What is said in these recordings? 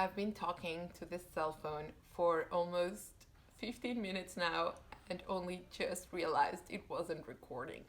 I've been talking to this cell phone for almost 15 minutes now and only just realized it wasn't recording.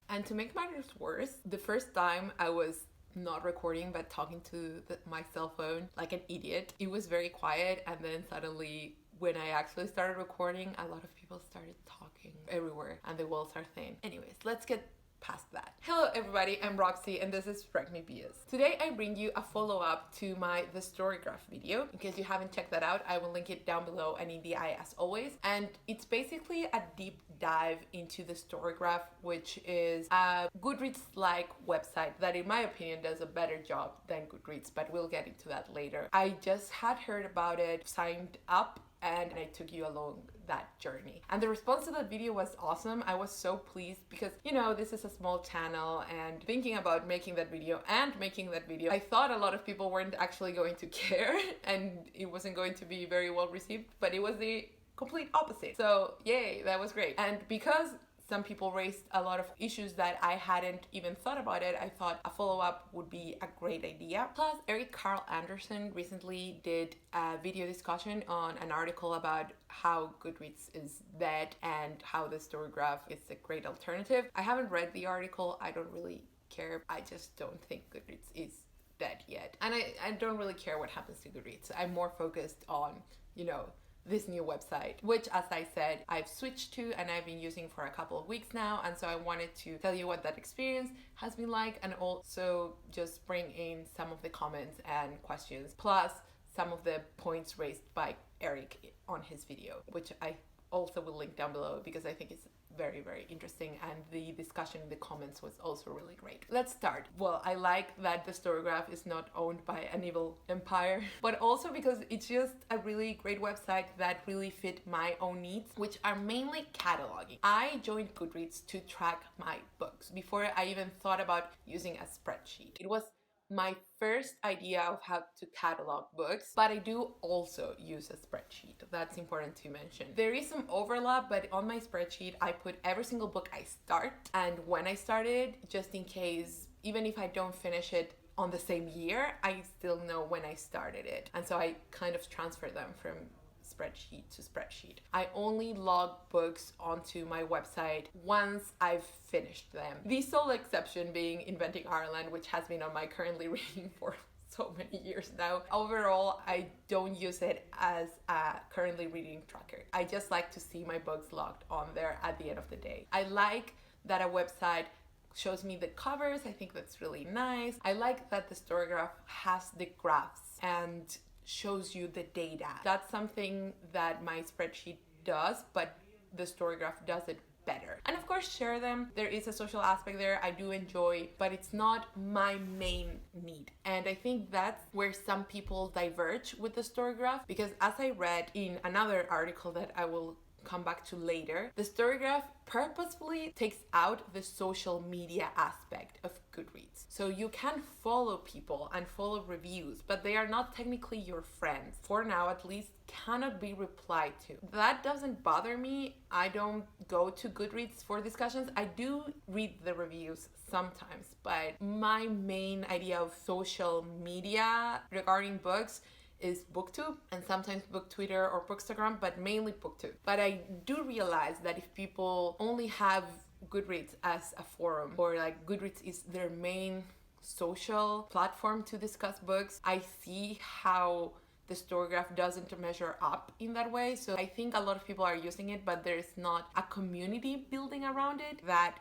And to make matters worse, the first time I was not recording but talking to my cell phone like an idiot, it was very quiet, and then suddenly when I actually started recording, a lot of people started talking everywhere and the walls are thin. Anyways, let's get past that. Hello everybody, I'm Roxy and this is recmebook&stuff. Today I bring you a follow-up to my The Storygraph video. In case you haven't checked that out, I will link it down below and in the eye as always. And it's basically a deep dive into The Storygraph, which is a Goodreads-like website that in my opinion does a better job than Goodreads, but we'll get into that later. I just had heard about it, signed up, and I took you along that journey. And the response to that video was awesome. I was so pleased because, you know, this is a small channel, and thinking about making that video, I thought a lot of people weren't actually going to care and it wasn't going to be very well received, but it was the complete opposite. So yay, that was great. And because some people raised a lot of issues that I hadn't even thought about it, I thought a follow-up would be a great idea. Plus, Eric Carl Anderson recently did a video discussion on an article about how Goodreads is dead and how the Storygraph is a great alternative. I haven't read the article, I don't really care. I just don't think Goodreads is dead yet. And I don't really care what happens to Goodreads. I'm more focused on, you know, this new website, which, as I said, I've switched to and I've been using for a couple of weeks now, and so I wanted to tell you what that experience has been like, and also just bring in some of the comments and questions, plus some of the points raised by Eric on his video, which I also will link down below because I think it's very, very interesting, and the discussion in the comments was also really great. Let's start. Well, I like that the Storygraph is not owned by an evil empire, but also because it's just a really great website that really fit my own needs, which are mainly cataloging. I joined Goodreads to track my books before I even thought about using a spreadsheet. It was my first idea of how to catalog books, but I do also use a spreadsheet. That's important to mention. There is some overlap, but on my spreadsheet, I put every single book I start and when I started, just in case, even if I don't finish it on the same year, I still know when I started it. And so I kind of transfer them from spreadsheet to spreadsheet. I only log books onto my website once I've finished them. The sole exception being Inventing Ireland, which has been on my currently reading for so many years now. Overall, I don't use it as a currently reading tracker. I just like to see my books logged on there at the end of the day. I like that a website shows me the covers. I think that's really nice. I like that the Storygraph has the graphs and shows you the data. That's something that my spreadsheet does, but the Storygraph does it better. And of course, share them. There is a social aspect there I do enjoy, but it's not my main need. And I think that's where some people diverge with the Storygraph, because as I read in another article that I will come back to later, the Storygraph purposefully takes out the social media aspect of Goodreads. So you can follow people and follow reviews, but they are not technically your friends. For now, at least, cannot be replied to. That doesn't bother me. I don't go to Goodreads for discussions. I do read the reviews sometimes, but my main idea of social media regarding books is BookTube and sometimes BookTwitter or Bookstagram, but mainly BookTube. But I do realize that if people only have Goodreads as a forum, or like Goodreads is their main social platform to discuss books, I see how the Storygraph doesn't measure up in that way. So I think a lot of people are using it, but there's not a community building around it. That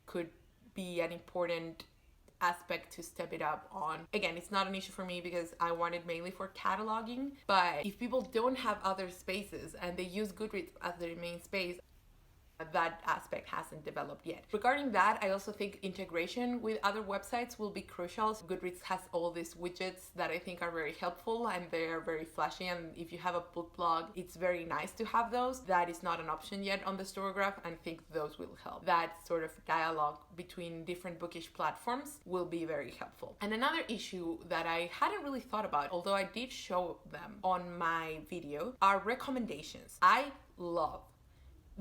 could be an important aspect to step it up on. Again, it's not an issue for me because I want it mainly for cataloging, but if people don't have other spaces and they use Goodreads as their main space, that aspect hasn't developed yet. Regarding that, I also think integration with other websites will be crucial. So Goodreads has all these widgets that I think are very helpful and they are very flashy, and if you have a book blog, it's very nice to have those. That is not an option yet on the Storygraph, and I think those will help. That sort of dialogue between different bookish platforms will be very helpful. And another issue that I hadn't really thought about, although I did show them on my video, are recommendations. I love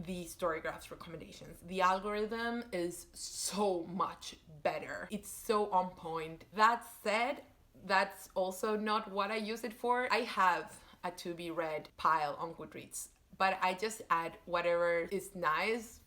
the Storygraph's recommendations. The algorithm is so much better. It's so on point. That said, that's also not what I use it for. I have a to be read pile on Goodreads, but I just add whatever is nice,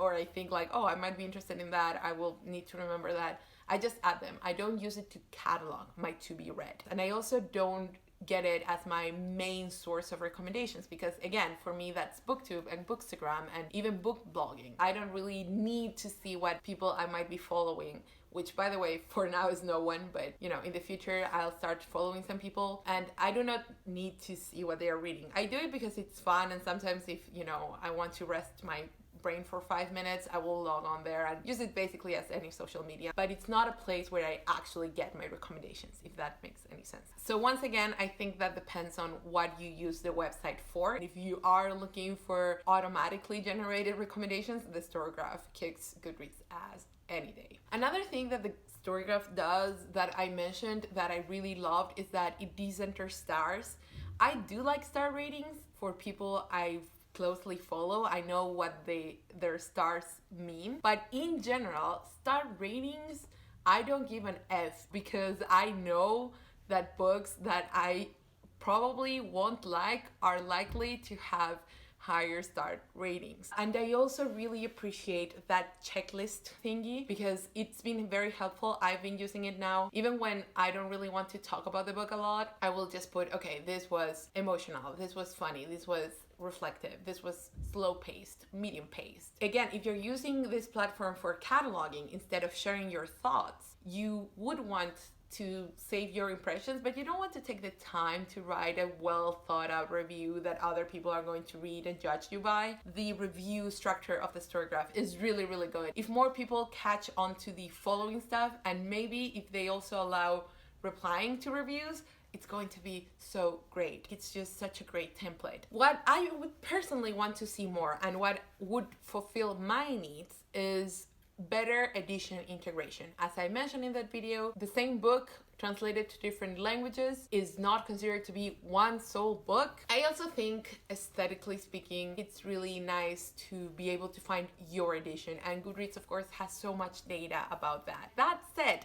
or I think like, oh, I might be interested in that. I will need to remember that. I just add them. I don't use it to catalog my to be read. And I also don't get it as my main source of recommendations because, again, for me that's booktube and bookstagram and even book blogging. I don't really need to see what people I might be following, which, by the way, for now is no one, but in the future I'll start following some people, and I do not need to see what they are reading. I do it because it's fun, and sometimes if I want to rest my brain for 5 minutes, I will log on there and use it basically as any social media, but it's not a place where I actually get my recommendations, if that makes any sense. So once again, I think that depends on what you use the website for. If you are looking for automatically generated recommendations, the Storygraph kicks Goodreads ass any day. Another thing that the Storygraph does that I mentioned that I really loved is that it decenters stars. I do like star ratings for people I closely follow. I know what their stars mean, but in general, star ratings, I don't give an F because I know that books that I probably won't like are likely to have higher star ratings. And I also really appreciate that checklist thingy because it's been very helpful. I've been using it now. Even when I don't really want to talk about the book a lot, I will just put, okay, this was emotional, this was funny, this was reflective, this was slow paced, medium paced. Again, if you're using this platform for cataloging instead of sharing your thoughts, you would want to save your impressions, but you don't want to take the time to write a well thought out review that other people are going to read and judge you by. The review structure of the Storygraph is really, really good. If more people catch on to the following stuff, and maybe if they also allow replying to reviews, it's going to be so great. It's just such a great template. What I would personally want to see more and what would fulfill my needs is better edition integration. As I mentioned in that video, the same book translated to different languages is not considered to be one sole book. I also think, aesthetically speaking, it's really nice to be able to find your edition, and Goodreads, of course, has so much data about that. That said,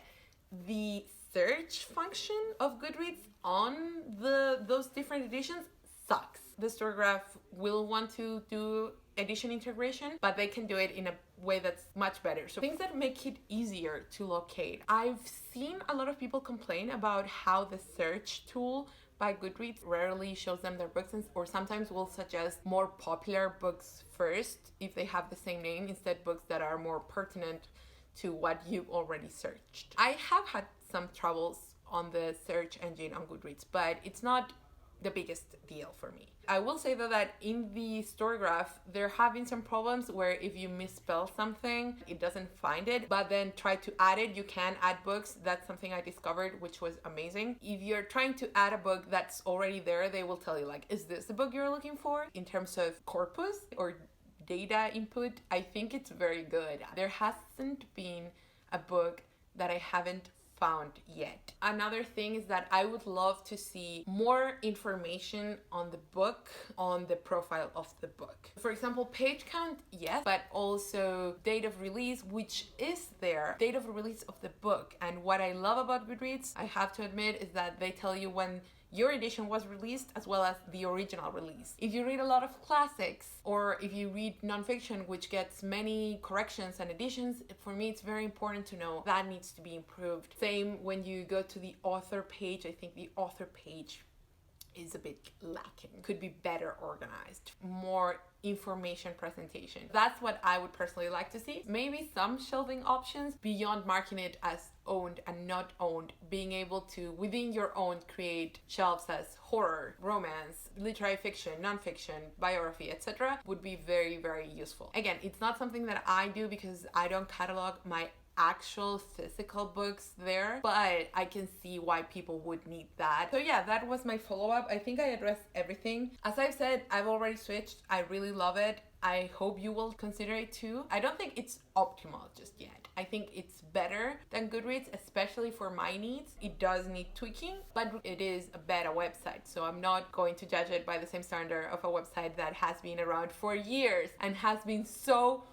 the search function of Goodreads on those different editions sucks. The Storygraph will want to do edition integration, but they can do it in a way that's much better. So things that make it easier to locate. I've seen a lot of people complain about how the search tool by Goodreads rarely shows them their books, or sometimes will suggest more popular books first if they have the same name, instead books that are more pertinent to what you've already searched. I have had some troubles on the search engine on Goodreads, but it's not the biggest deal for me. I will say though that in the Storygraph, there have been some problems where if you misspell something, it doesn't find it, but then try to add it, you can add books. That's something I discovered, which was amazing. If you're trying to add a book that's already there, they will tell you like, is this the book you're looking for? In terms of corpus or data input, I think it's very good. There hasn't been a book that I haven't found yet. Another thing is that I would love to see more information on the book, on the profile of the book. For example, page count, yes, but also date of release, which is there, date of release of the book. And what I love about Goodreads, I have to admit, is that they tell you when your edition was released as well as the original release. If you read a lot of classics, or if you read nonfiction which gets many corrections and additions, for me it's very important to know that needs to be improved. Same when you go to the author page. I think the author page is a bit lacking. Could be better organized, more information presentation. That's what I would personally like to see. Maybe some shelving options beyond marking it as owned and not owned, being able to within your own create shelves as horror, romance, literary fiction, nonfiction, biography, etc. would be very, very useful. Again, it's not something that I do because I don't catalog my actual physical books there, but I can see why people would need that. So yeah, that was my follow-up. I think I addressed everything. As I've said, I've already switched. I really love it. I hope you will consider it too. I don't think it's optimal just yet. I think it's better than Goodreads, especially for my needs. It does need tweaking, but it is a better website. So I'm not going to judge it by the same standard of a website that has been around for years and has been so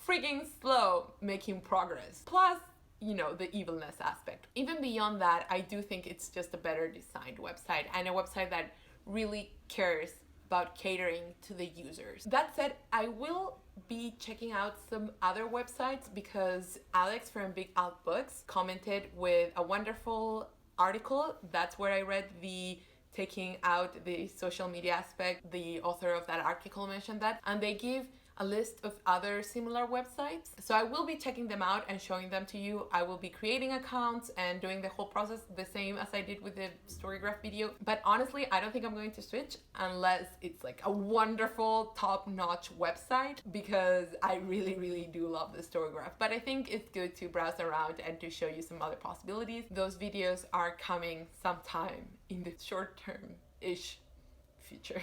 freaking slow making progress. Plus, you know, the evilness aspect. Even beyond that, I do think it's just a better designed website and a website that really cares about catering to the users. That said, I will be checking out some other websites because Alex from Big Out Books commented with a wonderful article. That's where I read the taking out the social media aspect. The author of that article mentioned that, and they give a list of other similar websites. So I will be checking them out and showing them to you. I will be creating accounts and doing the whole process the same as I did with the Storygraph video. But honestly, I don't think I'm going to switch unless it's like a wonderful top-notch website, because I really, really do love the Storygraph. But I think it's good to browse around and to show you some other possibilities. Those videos are coming sometime in the short term-ish future.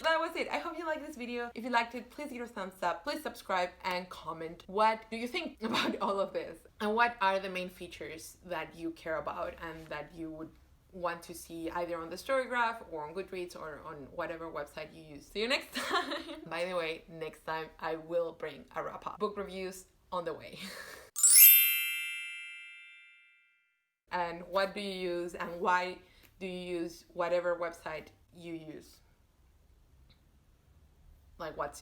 That was it. I hope you liked this video. If you liked it, please give it a thumbs up. Please subscribe and comment. What do you think about all of this? And what are the main features that you care about and that you would want to see either on the Storygraph or on Goodreads or on whatever website you use. See you next time. By the way, next time I will bring a wrap-up. Book reviews on the way. And what do you use and why do you use whatever website you use? Like, what's